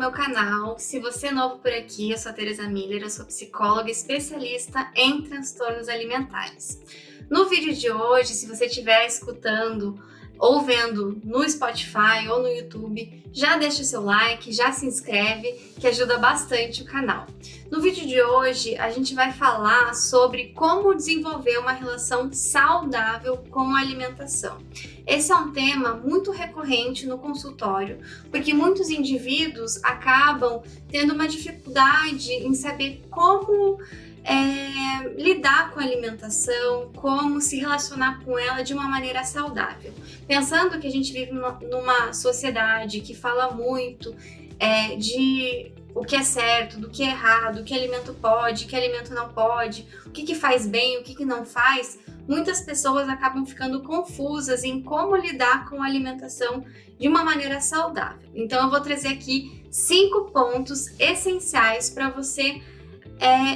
meu canal. Se você é novo por aqui, eu sou a Teresa Miller, eu sou psicóloga especialista em transtornos alimentares. No vídeo de hoje, se você estiver escutando ou vendo no Spotify ou no YouTube, já deixa o seu like, já se inscreve, que ajuda bastante o canal. No vídeo de hoje, a gente vai falar sobre como desenvolver uma relação saudável com a alimentação. Esse é um tema muito recorrente no consultório, porque muitos indivíduos acabam tendo uma dificuldade em saber como lidar com a alimentação, como se relacionar com ela de uma maneira saudável. Pensando que a gente vive numa sociedade que fala muito de o que é certo, do que é errado, o que alimento pode, o que alimento não pode, o que faz bem, o que não faz, muitas pessoas acabam ficando confusas em como lidar com a alimentação de uma maneira saudável. Então eu vou trazer aqui 5 pontos essenciais para você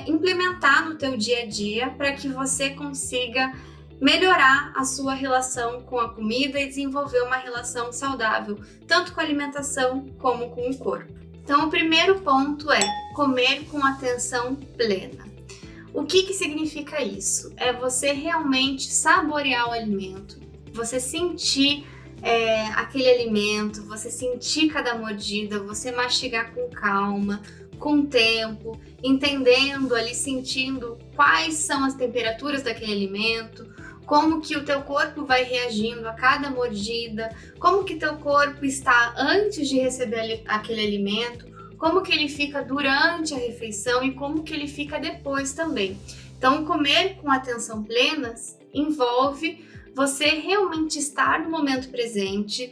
implementar no teu dia a dia para que você consiga melhorar a sua relação com a comida e desenvolver uma relação saudável, tanto com a alimentação como com o corpo. Então, o primeiro ponto é comer com atenção plena. O que significa isso? É você realmente saborear o alimento, você sentir aquele alimento, você sentir cada mordida, você mastigar com calma, com tempo, entendendo ali, sentindo quais são as temperaturas daquele alimento, como que o teu corpo vai reagindo a cada mordida, como que teu corpo está antes de receber aquele alimento, como que ele fica durante a refeição e como que ele fica depois também. Então, comer com atenção plena envolve você realmente estar no momento presente,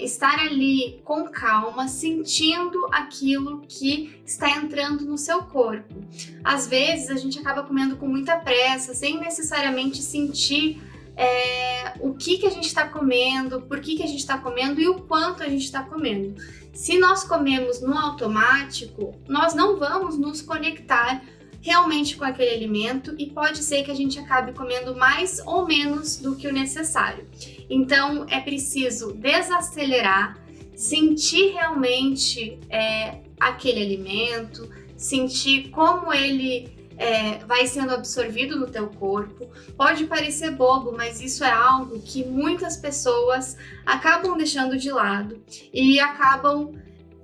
estar ali com calma, sentindo aquilo que está entrando no seu corpo. Às vezes a gente acaba comendo com muita pressa, sem necessariamente sentir o que a gente está comendo, por que a gente está comendo e o quanto a gente está comendo. Se nós comemos no automático, nós não vamos nos conectar realmente com aquele alimento e pode ser que a gente acabe comendo mais ou menos do que o necessário. Então é preciso desacelerar, sentir realmente aquele alimento, sentir como ele vai sendo absorvido no teu corpo. Pode parecer bobo, mas isso é algo que muitas pessoas acabam deixando de lado e acabam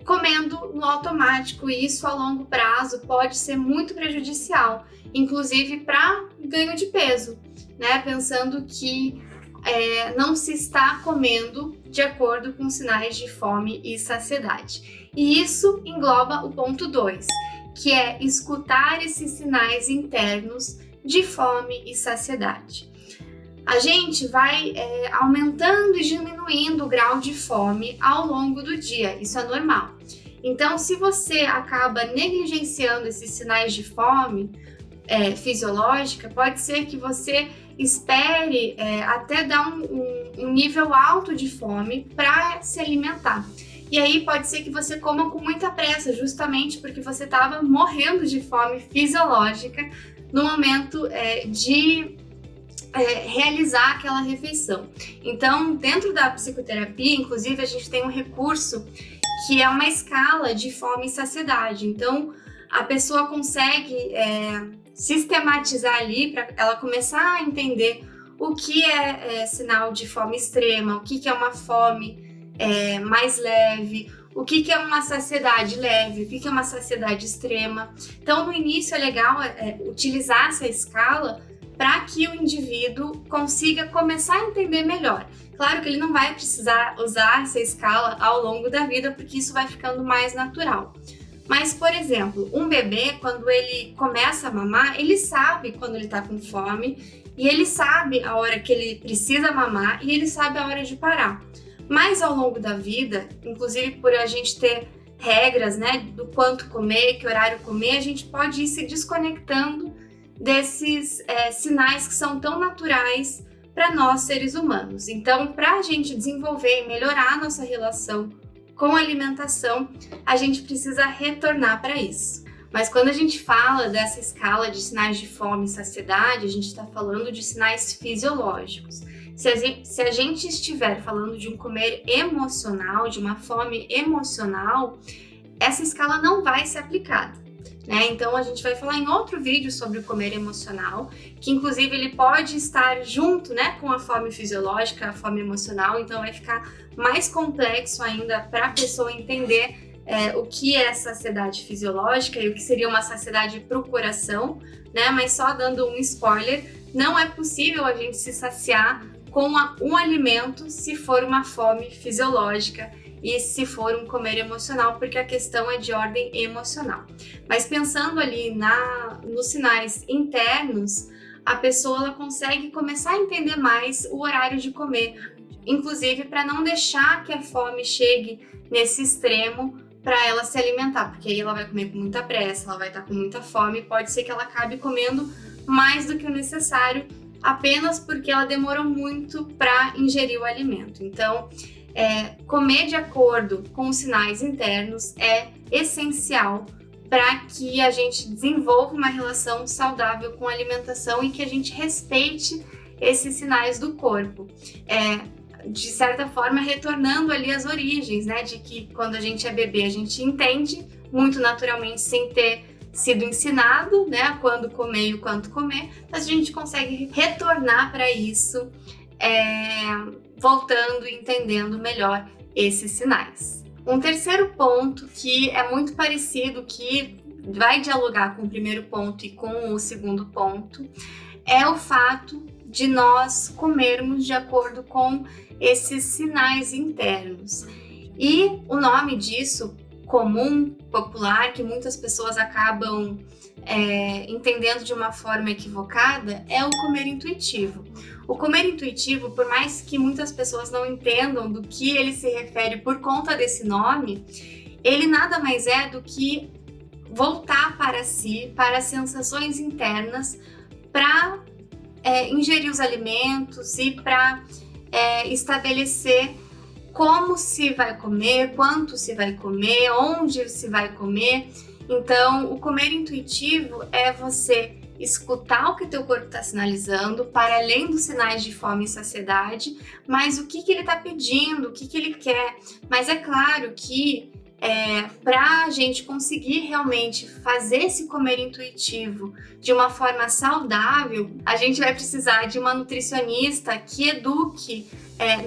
comendo no automático, e isso a longo prazo pode ser muito prejudicial, inclusive para ganho de peso, né? Pensando que não se está comendo de acordo com sinais de fome e saciedade. E isso engloba o ponto 2, que é escutar esses sinais internos de fome e saciedade. A gente vai aumentando e diminuindo o grau de fome ao longo do dia, isso é normal. Então, se você acaba negligenciando esses sinais de fome fisiológica, pode ser que você espere até dar um nível alto de fome para se alimentar. E aí pode ser que você coma com muita pressa, justamente porque você estava morrendo de fome fisiológica no momento de realizar aquela refeição. Então, dentro da psicoterapia, inclusive, a gente tem um recurso que é uma escala de fome e saciedade. Então, a pessoa consegue sistematizar ali para ela começar a entender o que é sinal de fome extrema, o que é uma fome mais leve, o que é uma saciedade leve, o que é uma saciedade extrema. Então, no início é legal utilizar essa escala para que o indivíduo consiga começar a entender melhor. Claro que ele não vai precisar usar essa escala ao longo da vida, porque isso vai ficando mais natural. Mas, por exemplo, um bebê, quando ele começa a mamar, ele sabe quando ele está com fome, e ele sabe a hora que ele precisa mamar, e ele sabe a hora de parar. Mas ao longo da vida, inclusive por a gente ter regras, né, do quanto comer, que horário comer, a gente pode ir se desconectando desses sinais que são tão naturais para nós seres humanos. Então, para a gente desenvolver e melhorar a nossa relação com a alimentação, a gente precisa retornar para isso. Mas quando a gente fala dessa escala de sinais de fome e saciedade, a gente está falando de sinais fisiológicos. Se a gente estiver falando de um comer emocional, de uma fome emocional, essa escala não vai ser aplicada. Então a gente vai falar em outro vídeo sobre o comer emocional, que inclusive ele pode estar junto, com a fome fisiológica, a fome emocional, então vai ficar mais complexo ainda para a pessoa entender o que é saciedade fisiológica e o que seria uma saciedade para o coração, mas só dando um spoiler, não é possível a gente se saciar com um alimento se for uma fome fisiológica e se for um comer emocional, porque a questão é de ordem emocional. Mas pensando ali nos sinais internos, a pessoa ela consegue começar a entender mais o horário de comer, inclusive para não deixar que a fome chegue nesse extremo para ela se alimentar, porque aí ela vai comer com muita pressa, ela vai estar com muita fome, pode ser que ela acabe comendo mais do que o necessário, apenas porque ela demorou muito para ingerir o alimento. Então, comer de acordo com os sinais internos é essencial para que a gente desenvolva uma relação saudável com a alimentação e que a gente respeite esses sinais do corpo. De certa forma, retornando ali às origens, de que quando a gente é bebê, a gente entende muito naturalmente, sem ter sido ensinado, quando comer e o quanto comer, mas a gente consegue retornar para isso, voltando e entendendo melhor esses sinais. Um terceiro ponto que é muito parecido, que vai dialogar com o primeiro ponto e com o segundo ponto, é o fato de nós comermos de acordo com esses sinais internos. E o nome disso, comum, popular, que muitas pessoas acabam entendendo de uma forma equivocada, é o comer intuitivo. O comer intuitivo, por mais que muitas pessoas não entendam do que ele se refere por conta desse nome, ele nada mais é do que voltar para si, para as sensações internas, para ingerir os alimentos e para estabelecer como se vai comer, quanto se vai comer, onde se vai comer. Então, o comer intuitivo é você escutar o que teu corpo está sinalizando, para além dos sinais de fome e saciedade, mas o que ele está pedindo, o que ele quer. Mas é claro que para a gente conseguir realmente fazer esse comer intuitivo de uma forma saudável, a gente vai precisar de uma nutricionista que eduque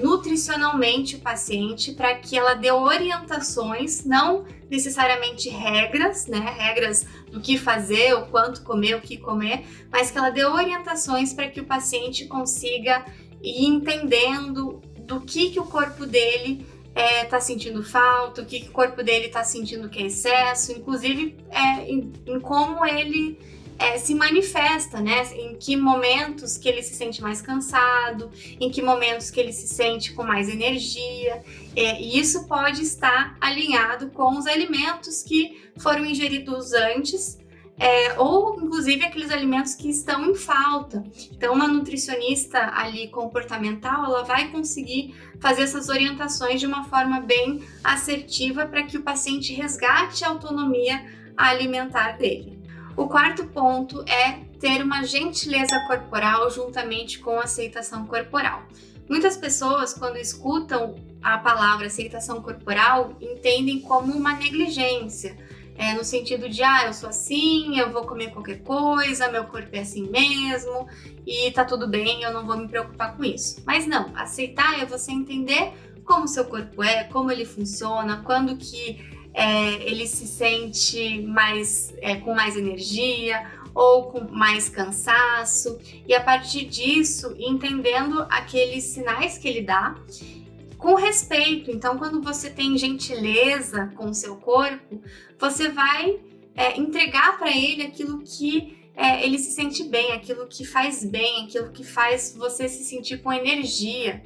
nutricionalmente o paciente, para que ela dê orientações, não necessariamente regras, regras do que fazer, o quanto comer, o que comer, mas que ela dê orientações para que o paciente consiga ir entendendo do que o corpo dele está sentindo falta, o que o corpo dele está sentindo que é excesso, inclusive em como ele se manifesta, em que momentos que ele se sente mais cansado, em que momentos que ele se sente com mais energia, e isso pode estar alinhado com os alimentos que foram ingeridos antes, ou inclusive aqueles alimentos que estão em falta. Então, uma nutricionista ali comportamental, ela vai conseguir fazer essas orientações de uma forma bem assertiva para que o paciente resgate a autonomia alimentar dele. O quarto ponto é ter uma gentileza corporal juntamente com aceitação corporal. Muitas pessoas, quando escutam a palavra aceitação corporal, entendem como uma negligência, no sentido de, eu sou assim, eu vou comer qualquer coisa, meu corpo é assim mesmo, e tá tudo bem, eu não vou me preocupar com isso. Mas não, aceitar é você entender como o seu corpo é, como ele funciona, quando que ele se sente com mais energia ou com mais cansaço, e a partir disso, entendendo aqueles sinais que ele dá, com respeito. Então, quando você tem gentileza com o seu corpo, você vai entregar para ele aquilo que ele se sente bem, aquilo que faz bem, aquilo que faz você se sentir com energia.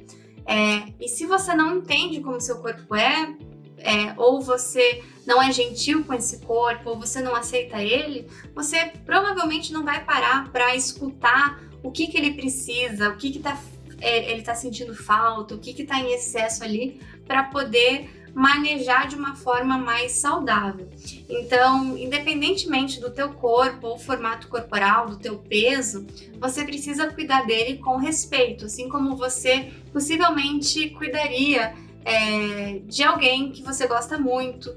E se você não entende como o seu corpo ou você não é gentil com esse corpo, ou você não aceita ele, você provavelmente não vai parar para escutar o que ele precisa, o que ele está sentindo falta, o que está em excesso ali, para poder manejar de uma forma mais saudável. Então, independentemente do teu corpo ou formato corporal, do teu peso, você precisa cuidar dele com respeito, assim como você possivelmente cuidaria de alguém que você gosta muito,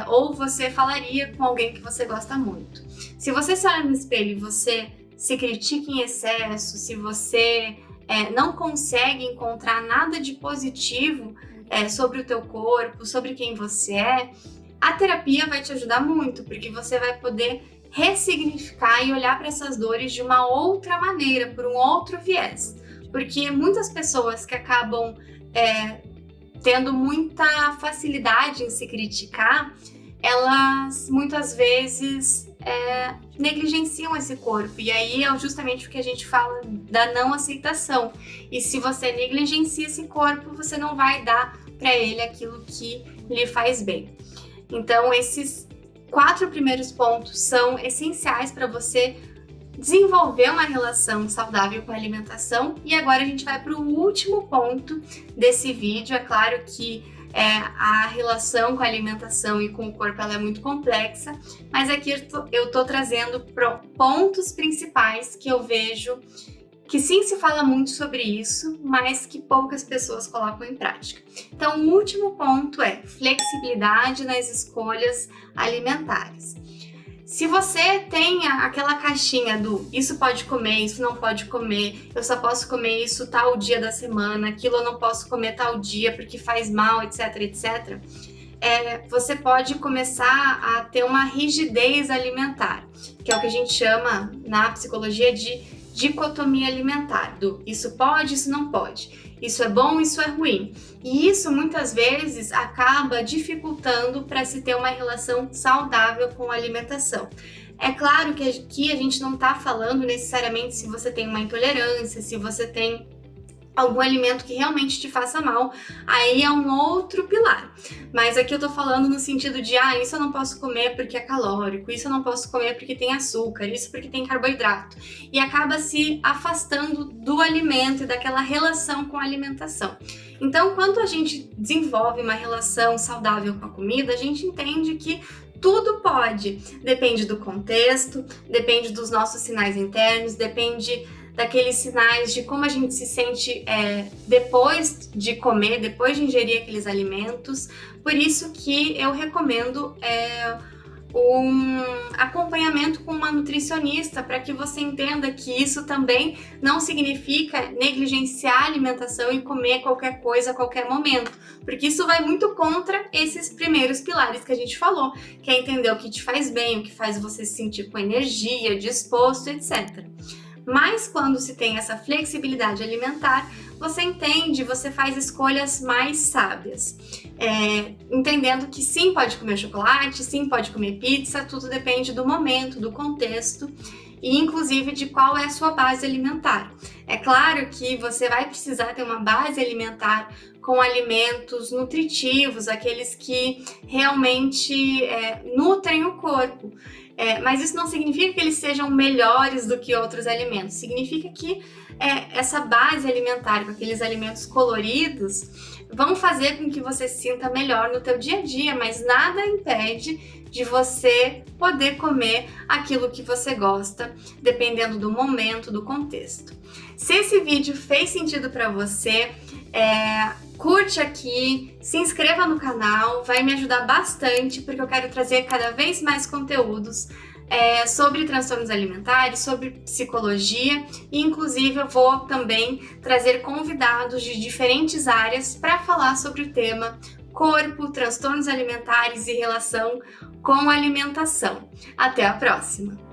ou você falaria com alguém que você gosta muito. Se você se olha no espelho e você se critica em excesso, se você não consegue encontrar nada de positivo sobre o teu corpo, sobre quem você é, a terapia vai te ajudar muito, porque você vai poder ressignificar e olhar para essas dores de uma outra maneira, por um outro viés. Porque muitas pessoas que acabam tendo muita facilidade em se criticar, elas muitas vezes negligenciam esse corpo. E aí é justamente o que a gente fala da não aceitação. E se você negligencia esse corpo, você não vai dar para ele aquilo que lhe faz bem. Então, esses 4 primeiros pontos são essenciais para você desenvolver uma relação saudável com a alimentação. E agora a gente vai para o último ponto desse vídeo. É claro que a relação com a alimentação e com o corpo ela é muito complexa, mas aqui eu tô trazendo pontos principais que eu vejo que sim se fala muito sobre isso, mas que poucas pessoas colocam em prática. Então, o último ponto é flexibilidade nas escolhas alimentares. Se você tem aquela caixinha do isso pode comer, isso não pode comer, eu só posso comer isso tal dia da semana, aquilo eu não posso comer tal dia porque faz mal, etc, etc, você pode começar a ter uma rigidez alimentar, que é o que a gente chama na psicologia de dicotomia alimentar, do isso pode, isso não pode, isso é bom, isso é ruim. E isso muitas vezes acaba dificultando para se ter uma relação saudável com a alimentação. É claro que aqui a gente não está falando necessariamente se você tem uma intolerância, se você tem algum alimento que realmente te faça mal, aí é um outro pilar. Mas aqui eu tô falando no sentido de, isso eu não posso comer porque é calórico, isso eu não posso comer porque tem açúcar, isso porque tem carboidrato. E acaba se afastando do alimento e daquela relação com a alimentação. Então, quando a gente desenvolve uma relação saudável com a comida, a gente entende que tudo pode. Depende do contexto, depende dos nossos sinais internos, depende daqueles sinais de como a gente se sente depois de comer, depois de ingerir aqueles alimentos. Por isso que eu recomendo um acompanhamento com uma nutricionista, para que você entenda que isso também não significa negligenciar a alimentação e comer qualquer coisa a qualquer momento, porque isso vai muito contra esses primeiros pilares que a gente falou, que é entender o que te faz bem, o que faz você se sentir com energia, disposto, etc. Mas quando se tem essa flexibilidade alimentar, você entende, você faz escolhas mais sábias. Entendendo que sim, pode comer chocolate, sim, pode comer pizza, tudo depende do momento, do contexto e inclusive de qual é a sua base alimentar. É claro que você vai precisar ter uma base alimentar com alimentos nutritivos, aqueles que realmente nutrem o corpo. Mas isso não significa que eles sejam melhores do que outros alimentos. Significa que essa base alimentar com aqueles alimentos coloridos vão fazer com que você se sinta melhor no teu dia a dia, mas nada impede de você poder comer aquilo que você gosta, dependendo do momento, do contexto. Se esse vídeo fez sentido para você, curte aqui, se inscreva no canal, vai me ajudar bastante, porque eu quero trazer cada vez mais conteúdos sobre transtornos alimentares, sobre psicologia, e inclusive eu vou também trazer convidados de diferentes áreas para falar sobre o tema corpo, transtornos alimentares e relação com a alimentação. Até a próxima!